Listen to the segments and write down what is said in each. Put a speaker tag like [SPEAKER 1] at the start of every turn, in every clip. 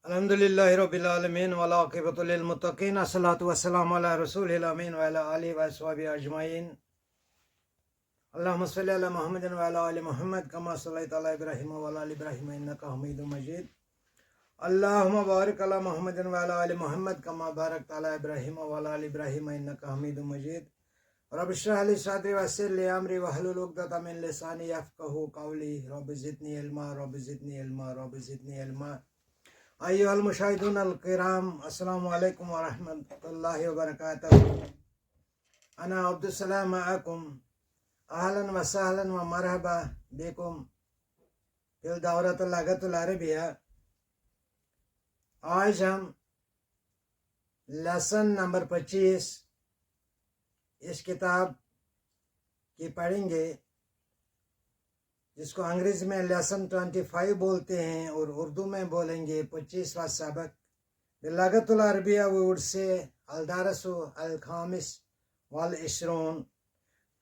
[SPEAKER 1] अल्हम्दुलिल्लाहि रब्बिल आलमीन वल आक़िबतु लिल मुत्तक़ीन अस्सलातु वस्सलामु अला रसूलिल अमीन व अला आलिहि व अस्हाबिहि अजमईन अल्लाहुम्मा सल्लि अला मुहम्मदिन व अला आलि मुहम्मद कमा सल्लैता अला इब्राहीम व अला आलि इब्राहीम इन्नका हमीदुम मजीद अल्लाहुम्मा बारिक अला मुहम्मदिन व अला आलि मुहम्मद कमा बारकता अला इब्राहीम व अला आलि इब्राहीम इन्नका हमीदुम मजीद रब्बि इश्रह ली सदरी वयस्सिर ली अमरी वहलुल उक़दतम मिन लिसानी यफ़क़हू क़ौली रब्बि ज़िदनी इल्मा रब्बि ज़िदनी इल्मा रब्बि ज़िदनी इल्मा। अय्युहल मुशाहिदून अल किराम, अस्सलामु अलैकुम व रहमतुल्लाहि व बरकातहू। अना अब्दुस्सलाम मअकुम, अहलन व सहलन व मरहबा बिकुम फिल दौरतुल लग़तुल अरबिया। आज हम लेसन नंबर 25 इस किताब की पढ़ेंगे, जिसको अंग्रेजी में लेसन 25 बोलते हैं और उर्दू में बोलेंगे 25वां सबक। बिलगतुल अरबिया वो वुड से अलदारसु अल खामिस वाल इशरून,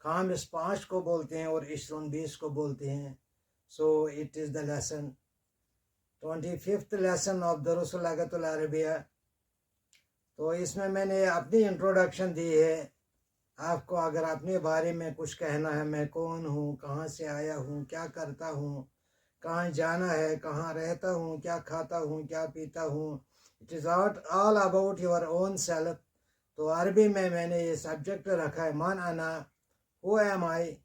[SPEAKER 1] खामिस 5 को बोलते हैं और इशरून 20 को बोलते हैं। So it is the lesson 25th lesson of दरुस लगतुल अरबिया। तो इसमें मैंने अपनी इंट्रोडक्शन दी है। आपको अगर अपने बारे में कुछ कहना है, मैं कौन हूँ, कहाँ से आया हूँ, क्या करता हूँ, कहाँ जाना है, कहाँ रहता हूँ, क्या खाता हूँ, क्या पीता हूँ, it is all about your own self. तो अरबी में मैंने ये सब्जेक्ट रखा है, मान अना, हु एम आई,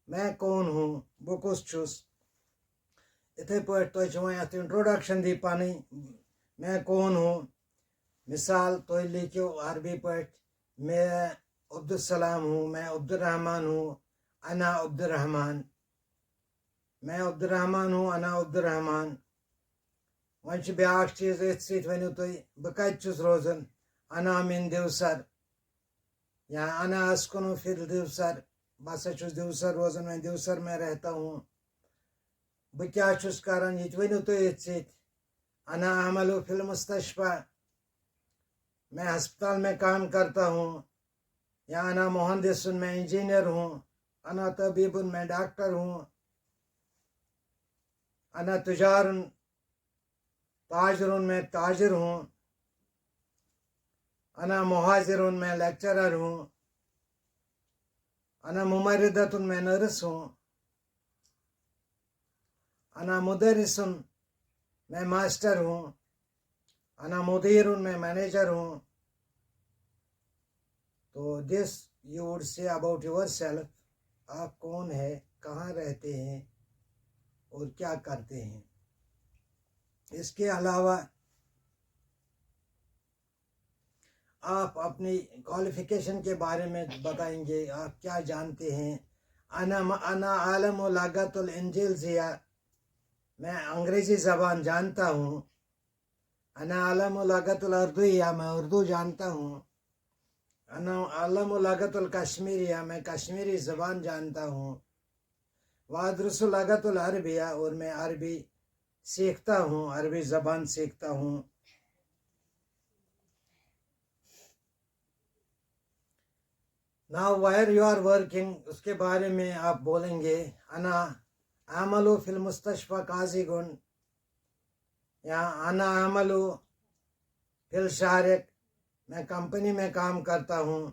[SPEAKER 1] मैं कौन हूँ, बुकुस छुस। इथे पे तो इंट्रोडक्शन दी पानी, मैं कौन हूँ। मिसाल तो लिखो अरबी पर, मैं अब्दुस्सलाम हूँ, मैं अब्दुर्रहमान हूँ, अना अब्दुर्रहमान, मैं अब्दुर्रहमान हूँ, अना अब्दुर्रहमान। वह ब्याक चीज वन तुम बह कत रोजान, अना मिन दिवसर, या अना अस्कुनु फिल दिवसर, बस दिवसर रोजान, मैं दिवसर में रहता हूँ। बह क्या करान ये वन तुम, अना अमलु फिल मुस्तशफा, मैं अस्पताल में काम करता हूँ। या अना मुहंदिसुन, मैं इंजीनियर हूँ। अना तबीबुन, मैं डॉक्टर हूँ। अना तुजारुन, ताजरुन, मैं ताजिर हूँ। अना मुहाजिरुन, मैं लेक्चरर हूँ। अना मुमर्रिदतुन, मैं नर्स हूँ। अना मुदरिसुन, मैं मास्टर हूँ। अना मुदीरुन, मैं मैनेजर हूँ। तो this you would say about your self, आप कौन है, कहाँ रहते हैं और क्या करते हैं। इसके अलावा आप अपनी क्वालिफिकेशन के बारे में बताएंगे, आप क्या जानते हैं। अना आलम लगतुल इंजिल्जिया, मैं अंग्रेज़ी ज़बान जानता हूँ। अना आलम लगतुल उर्दुया, मैं उर्दू जानता हूँ। अना आलम लगतुल कश्मीरिया, मैं कश्मीरी ज़बान जानता हूँ। वादरुसु लगतुल अरबिया, और मैं अरबी सीखता हूँ, अरबी ज़बान सीखता हूँ। Now where you are working, उसके बारे में आप बोलेंगे। अना अमलु फिल मुस्तशफा काज़िगुन, या अना अमलु फिल शारिक, मैं कंपनी में काम करता हूँ।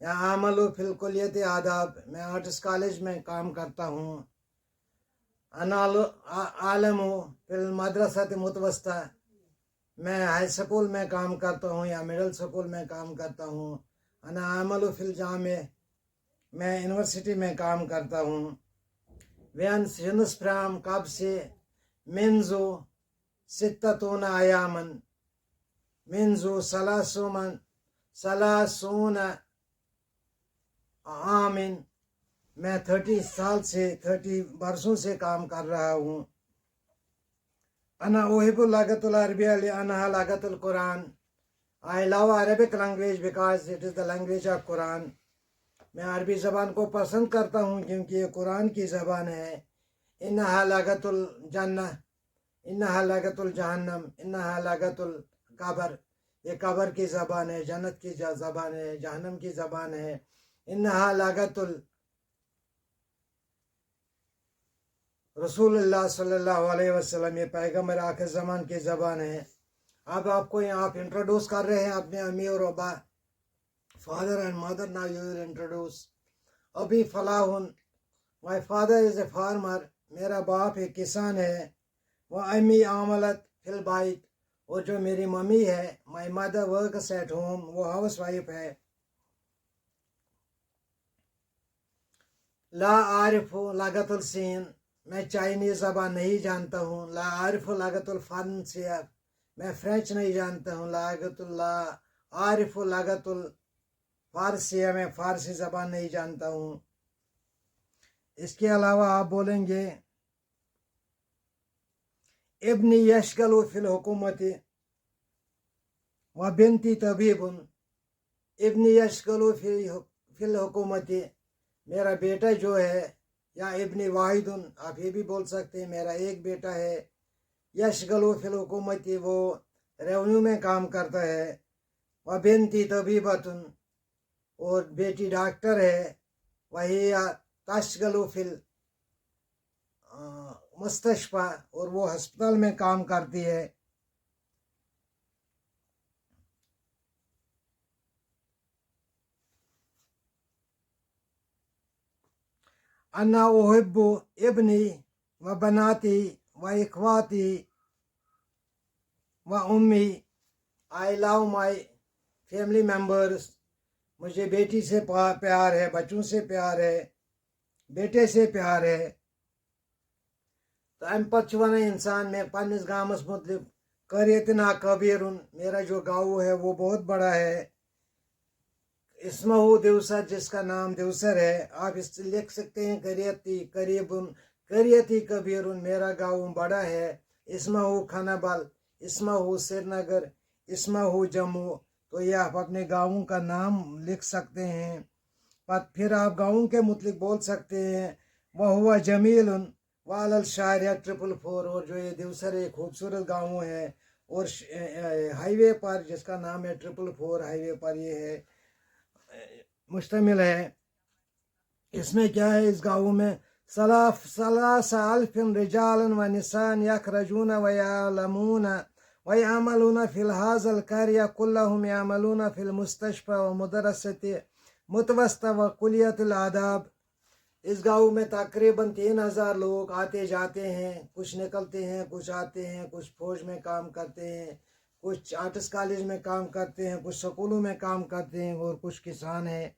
[SPEAKER 1] या अमलु फिल कुलियत आदाब, मैं आर्ट्स कॉलेज में काम करता हूँ। अना आलमु फिल मदरसत मुतवस्ता, मैं हाई स्कूल में काम करता हूँ या मिडिल स्कूल में काम करता हूँ। अना अमलु फिल जामे, मैं यूनिवर्सिटी में काम करता हूँ। वैन सिनुस फ्राम, कब से, मिनजो सित्ततून आयामन, मिनजो सलासून आमिन, मैं 30 साल से, 30 बरसों से काम कर रहा हूँ। अना उहिब्बुल लगतुल अरबिया लिअन्नहा लगतुल कुरान, I love Arabic language because it is the language of Quran. मैं अरबी ज़बान को पसंद करता हूँ क्योंकि ये कुरान की ज़बान है। इन्नहा लगतुल जन्नह, इन्नहा लगतुल जहन्नम, इन्नहा लगतुल कब्र, ये कब्र की ज़बान है, जन्नत की ज़बान है, जहन्नम की ज़बान है। इन्नहा लगतुल रसूलुल्लाह सल्लल्लाहु अलैहि वसल्लम, ये पैगम्बर आखिर ज़मान की ज़बान है। اب آپ کو یہاں آپ انٹروڈیوس کر رہے ہیں اپنے امی اور ابا, father and mother, now you will introduce. ابھی فلاحن, my father is a farmer, میرا باپ ایک کسان ہے. وہ امی عاملت فی البیت, اور جو میری ممی ہے, my mother works at home, وہ ہاؤس وائف ہے. لا عارف لغت السین, میں چائنیز زبان نہیں جانتا ہوں. لا عارف لغت الفرنسیہ, میں فرینچ نہیں جانتا ہوں. لا عارف لغت الفارسیہ, میں فارسی زبان نہیں جانتا ہوں. اس کے علاوہ آپ بولیں گے ابنی یشغل فی الحکومت و بنتی طبیب. ابنی یشغل فی الحکومت, میرا بیٹا جو ہے, یا ابن واحد, آپ یہ بھی بول سکتے ہیں میرا ایک بیٹا ہے. یشغل فی الحکومت, وہ ریونیو میں کام کرتا ہے. و بنتی طبیبۃ, اور بیٹی ڈاکٹر ہے. وہی تشغل فی مستشفى, اور وہ ہسپتال میں کام کرتی ہے. انا احب ابنی و بناتی و اخواتی و امی, آئی لو مائی فیملی ممبرس. مجھے بیٹی سے پیار ہے, بچوں سے پیار ہے, بیٹے سے پیار ہے. تو امہ پتہ چھُ ونان انسان میں پنس گامس متعلق قریتنا کبیرن, میرا جو گاؤں ہے وہ بہت بڑا ہے. اسمہ دیوسر, جس کا نام دیوسر ہے. آپ اس سے لکھ سکتے ہیں قریتی قریبن, قریتی کبیرن, میرا گاؤں بڑا ہے. اسمہ کھنبل, اسمہ سری نگر, اسمہ جموں. تو یہ آپ اپنے گاؤں کا نام لکھ سکتے ہیں. پھر آپ گاؤں کے متعلق بول سکتے ہیں وہ ہوا جمیل وال الشاریہ 444, اور جو یہ دیوسر ایک خوبصورت گاؤں ہے. اور ہائی وے پر, جس کا نام ہے 444 ہائی وے پر یہ ہے مشتمل ہے. اس میں کیا ہے, اس گاؤں میں ثلاث الف رجال و نساء یخرجون و یعلمون و یعملون فی هذا القریہ کلهم یعملون فی المستشفى و مدرسۃ متوسطہ و کلیۃ الآداب. اس گاؤں میں تقریباً 3000 لوگ آتے جاتے ہیں. کچھ نکلتے ہیں, کچھ آتے ہیں, کچھ فوج میں کام کرتے ہیں, کچھ آرٹس کالج میں کام کرتے ہیں, کچھ سکولوں میں کام کرتے ہیں, اور کچھ کسان ہیں.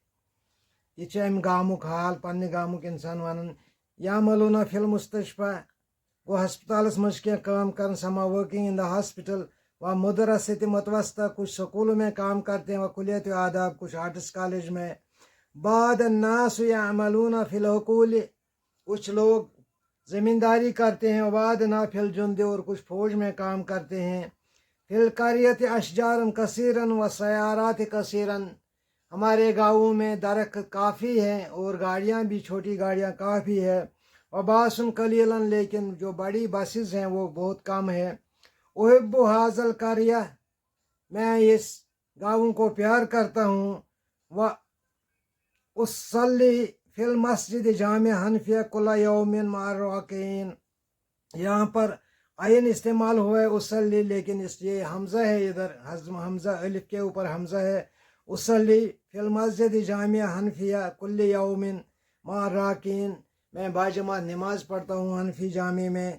[SPEAKER 1] یہ امہ گامک حال پنہ گامک انسان ونان. یعملون فی المستشفى, وہ ہسپتالس مجھ کیا کام کرن, سما ورکنگ ان دا ہاسپٹل. و مدرسۃ متوسطہ, کچھ سکولوں میں کام کرتے ہیں. و کلیۃ آداب, کچھ آرٹس کالج میں. بعد الناس یعملون فی الحقول, کچھ لوگ زمینداری کرتے ہیں. بعد نا فی الجند, اور کچھ فوج میں کام کرتے ہیں. فی القریۃ اشجار کثیرا و سیارات کثیرا, ہمارے گاؤں میں درخت کافی ہیں اور گاڑیاں بھی, چھوٹی گاڑیاں کافی ہے. وباس قلیلا, لیکن جو بڑی بسز ہیں وہ بہت کم ہے. احب هذا القریہ, میں اس گاؤں کو پیار کرتا ہوں. و اصلی فی المسجد جامع حنفیہ کل یوم مع الراکعین, یہاں پر عین استعمال ہوا ہے اصلی, لیکن اس یہ حمزہ ہے ادھر, حمزہ الف کے اوپر حمزہ ہے. اصلی فی المسجد جامع حنفیہ کل یوم مع الراکعین, میں باجماعت نماز پڑھتا ہوں حنفی جامع میں,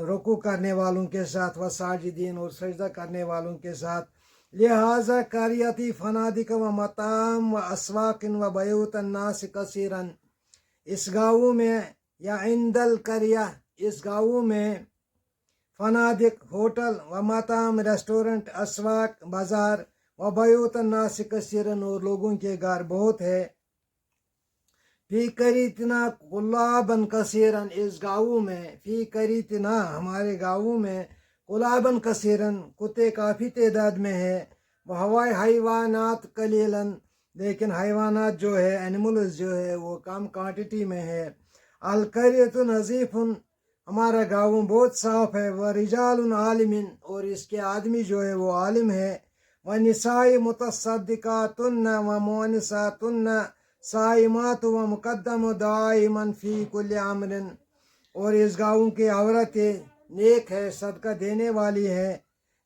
[SPEAKER 1] رکوع کرنے والوں کے ساتھ. و ساجدین, اور سجدہ کرنے والوں کے ساتھ. لہذا قریتی فنادق و مطام و اسواق و بیوت الناس کثیرا, اس گاؤں میں یا عند القریہ, اس گاؤں میں فنادق ہوٹل, و مطام ریسٹورنٹ, اسواق بازار, و بیوت الناس کثیرا, اور لوگوں کے گھر بہت ہے. فی قریتنا قلابن کثیرا, اس گاؤں میں, فی قریتنا, ہمارے گاؤں میں, قلابن کثیرا, کتے کافی تعداد میں ہے. وہ ہوائے حیوانات قلیلا, لیکن حیوانات جو ہے, اینیملز جو ہے, وہ کم کوانٹٹی میں ہے. القریۃ نظیف, ہمارا گاؤں بہت صاف ہے. وہ رجال عالمین, اور اس کے آدمی جو ہے وہ عالم ہے. و نساء متصدقاتن و مونساتن صائمات و مقدم دائما فی کل امر, اور اس گاؤں کی عورتیں نیک ہے, صدقہ دینے والی ہے,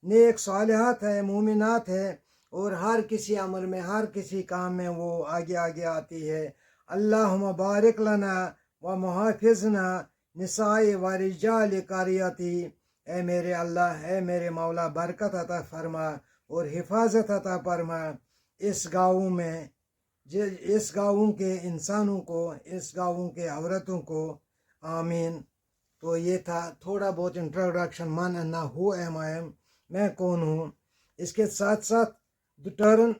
[SPEAKER 1] नेक सालिहात है, मोमिनात है, और हर किसी अमर में, हर किसी काम में वो आगे आगे आती है। अल्लाहुम्मा बारिक लना व मुहाफिजना निसाए व रिजाल कारियाती। ए मेरे अल्लाह, ए मेरे मौला, बरकत अता फरमा और हिफाजत अता फरमा इस गाँव में, इस गाँव के इंसानों को, इस गाँव के औरतों को, आमीन। तो ये था थोड़ा बहुत इंट्रोडक्शन, मन अन्ना हु एम आई एम, मैं कौन हूँ। इसके साथ साथ टर्न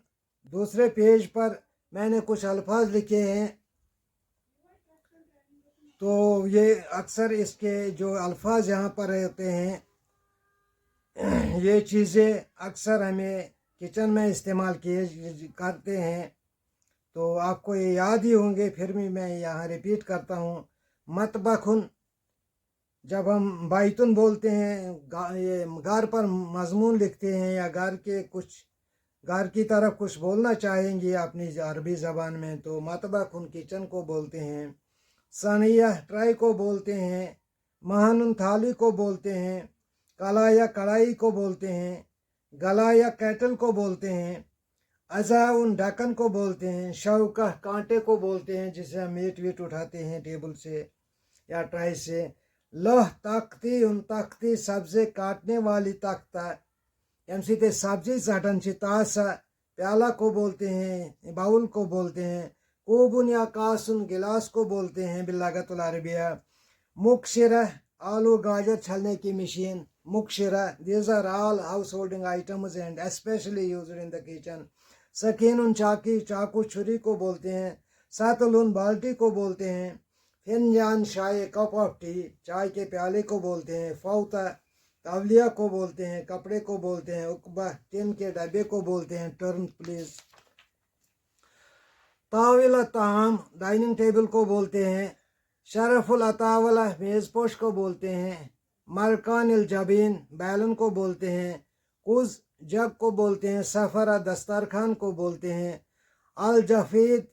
[SPEAKER 1] दूसरे पेज पर मैंने कुछ अल्फाज लिखे हैं, तो ये अक्सर इसके जो अल्फाज यहाँ पर रहते हैं, ये चीज़ें अक्सर हमें किचन में इस्तेमाल किए करते हैं, तो आपको ये याद ही होंगे, फिर भी मैं यहाँ रिपीट करता हूँ। मतबखुन, जब हम बाइतुन बोलते हैं, ये घर पर मजमून लिखते हैं या घर के कुछ, घर की तरफ कुछ बोलना चाहेंगे अपनी अरबी ज़बान में, तो मतबखुन किचन को बोलते हैं। सनिया ट्राई को बोलते हैं। महानुन थाली को बोलते हैं। कला या कढ़ाई को बोलते हैं। गला या कैटल को बोलते हैं। अज़ा उन ढक्कन को बोलते हैं। शौका कांटे को बोलते हैं जिसे हम मीट वीट उठाते हैं टेबल से या ट्राई से। लोह तख्ती उन तख्ती सब्ज़ी काटने वाली तख्ता, एम सी सब्जी चटन से तासा प्याला को बोलते हैं, बाउल को बोलते हैं। कोबुन या कासुन गिलास को बोलते हैं बिल्लागतुल अरबिया। मुक्शिरा आलू गाजर छलने की machine, मुक्शिरा, these are all householding items and especially used in the kitchen। सकीनुन चाकी, चाकू छुरी को बोलते हैं। सातलुन बाल्टी को बोलते हैं। फिनजान शाय कप ऑफ टी, चाय के प्याले को बोलते हैं। फौता तवलिया को बोलते हैं, कपड़े को बोलते हैं। उकबा टिन के डब्बे को बोलते हैं। Turn please. ताविला ताम डाइनिंग टेबल को बोलते हैं। शरफुल अतावला मेज़पोश को बोलते हैं। मरकानिल जबीन बैलन को बोलते हैं। कुज जग को बोलते हैं। सफरा दस्तरखान को बोलते हैं। अल जफीद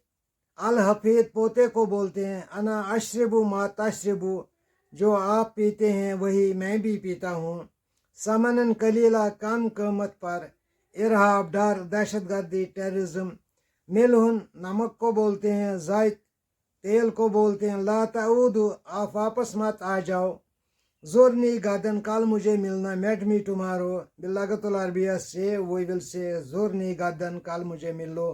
[SPEAKER 1] अल हफीद पोते को बोलते हैं। अना अशरबु मा तशरबु, जो आप पीते हैं वही मैं भी पीता हूँ। समनन कलीला, कम कीमत पर। इरहाब डर, दहशतगर्दी, टेररिज्म। मिलहुन नमक को बोलते हैं। जायत तेल को बोलते हैं। ला ताऊदु, आप वापस मत आ जाओ। ज़ुरनी गादन, कल मुझे मिलना। मेट मी टुमारो बिल्लागतुल अरबिया से वी विल से ज़ुरनी गादन, कल मुझे मिलो।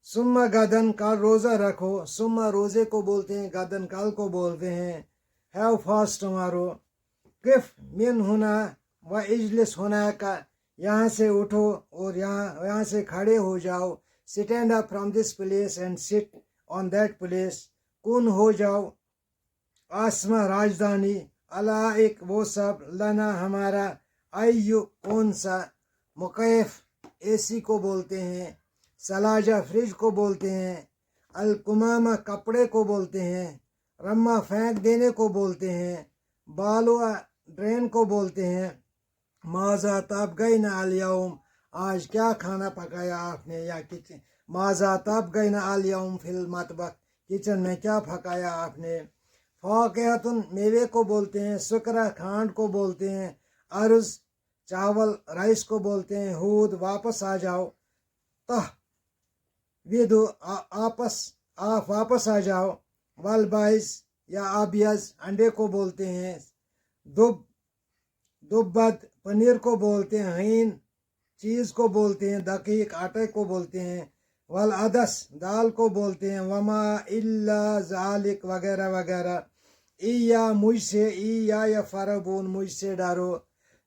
[SPEAKER 1] सुम्मा गादन, कल रोज़ा रखो। सुम्मा रोज़े को बोलते हैं, गादन कल को बोलते हैं। Have fast tomorrow. किफ मिन हुना व इजलिस हुना का, यहाँ से उठो और यहाँ से खड़े हो जाओ। Stand up from this place and sit on that place. कुन हो जाओ। आसमा राजधानी। अला एक वो सब। लना हमारा। आयु कौन सा। मुकैफ एसी को बोलते हैं। सलाजा फ्रिज को बोलते हैं। अलकुमामा कपड़े को बोलते हैं। रम्मा फेंक देने को बोलते हैं। बालुआ ड्रेन को बोलते हैं। माजा तब गई ना अलियम, आज क्या खाना पकाया आपने, या किचन। माजा तब गई ना अलियम फिल मतबख, किचन में क्या पकाया आपने। फाकिहतुन मेवे को बोलते हैं। सुकरा खांड को बोलते हैं। अर्ज चावल राइस को बोलते हैं। हूद वापस आ जाओ। तह विदु आपस, आप वापस आ जाओ। वल बाइस या आबियज अंडे को बोलते हैं। दुब्बद पनीर को बोलते हैं। हीन चीज़ को बोलते हैं। दकीक आटे को बोलते हैं। वल अदस दाल को बोलते हैं। वमा इल्ला जालिक वगैरह वगैरह। ईया मुझसे, ईया या फरबून मुझसे डरो।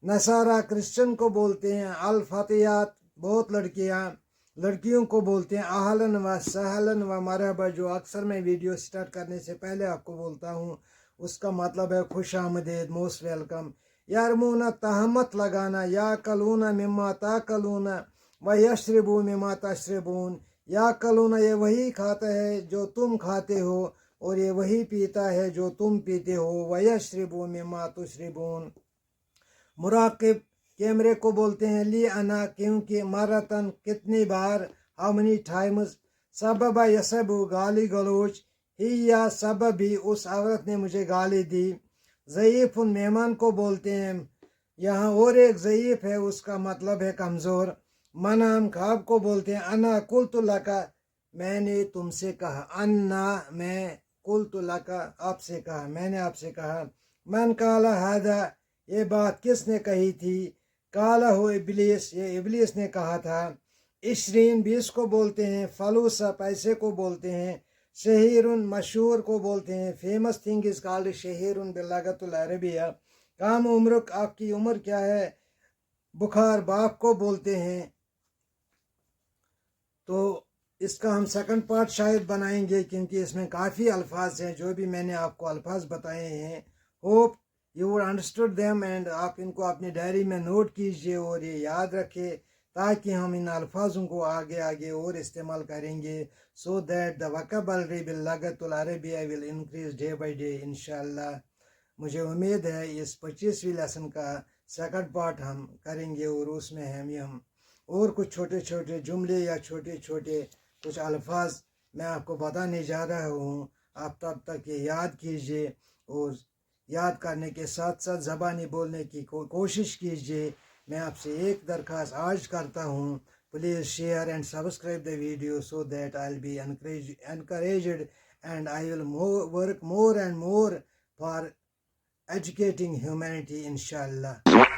[SPEAKER 1] नसारा क्रिश्चियन को बोलते हैं। अल फतियात बहुत लड़कियाँ, लड़कियों को बोलते हैं। आहलन व सहलन व मरहबा, जो अक्सर मैं वीडियो स्टार्ट करने से पहले आपको बोलता हूँ, उसका मतलब है खुश आमदेद, मोस्ट वेलकम। यारमूना तहमत लगाना। या कलूना मिम्मा ताकलूना व यशरबू मिम्मा तशरबून। या कलूना ये वही खाता है जो तुम खाते हो, और ये वही पीता है जो तुम पीते हो। व यशरबू मिम्मा तुशरबून। मुराकिब कैमरे को बोलते हैं। ली अना क्योंकि, मरतन कितनी बार, हाउ मनी टाइम्स। सबबा यसबु गाली गलोच। ही या सबबी उस औरत ने मुझे गाली दी। ज़ईफ़ुन मेहमान को बोलते हैं। यहाँ और एक ज़ईफ है, उसका मतलब है कमज़ोर। मन हम ख्वाब को बोलते हैं अन्ना कुल्तु लका, मैंने तुमसे कहा। अन्ना मैं, कुल्तु लका आपसे कहा, मैंने आपसे कहा। मन काला हादा, ये बात किसने कही थी? काला हो इबलीस, ये इबलीस ने कहा था। इशरीन 20 को बोलते हैं। फलूसा पैसे को बोलते हैं। शहीरुन मशहूर को बोलते हैं। फेमस थिंग इज कॉल्ड शहीरुन बिल्लगतुल अरबिया। काम उम्रक, आपकी उम्र क्या है? बुखार बाप को बोलते हैं। तो इसका हम सेकंड पार्ट शायद बनाएंगे, क्योंकि इसमें काफ़ी अल्फाज हैं जो भी मैंने आपको अल्फाज बताए हैं। Hope you would understood them, and आप इनको अपनी डायरी में नोट कीजिए और ये याद रखें, ताकि हम इन अल्फाजों को आगे आगे और इस्तेमाल करेंगे, सो दैट द वोकैबुलरी बिल्लगतुल अरबिया will increase day by day इंशाअल्लाह। मुझे उम्मीद है इस 25वीं लेसन का सेकंड पार्ट हम करेंगे, और उसमें हम और कुछ छोटे छोटे जुमले या छोटे छोटे कुछ अल्फाज मैं आपको बताने जा रहा हूँ। आप तब तक ये याद कीजिए, और याद करने के साथ साथ ज़बानी बोलने की कोशिश कीजिए। मैं आपसे एक दरख्वास्त आज करता हूँ, please share and subscribe the video, so that I will be encouraged and I will work more and more for educating humanity, inshallah.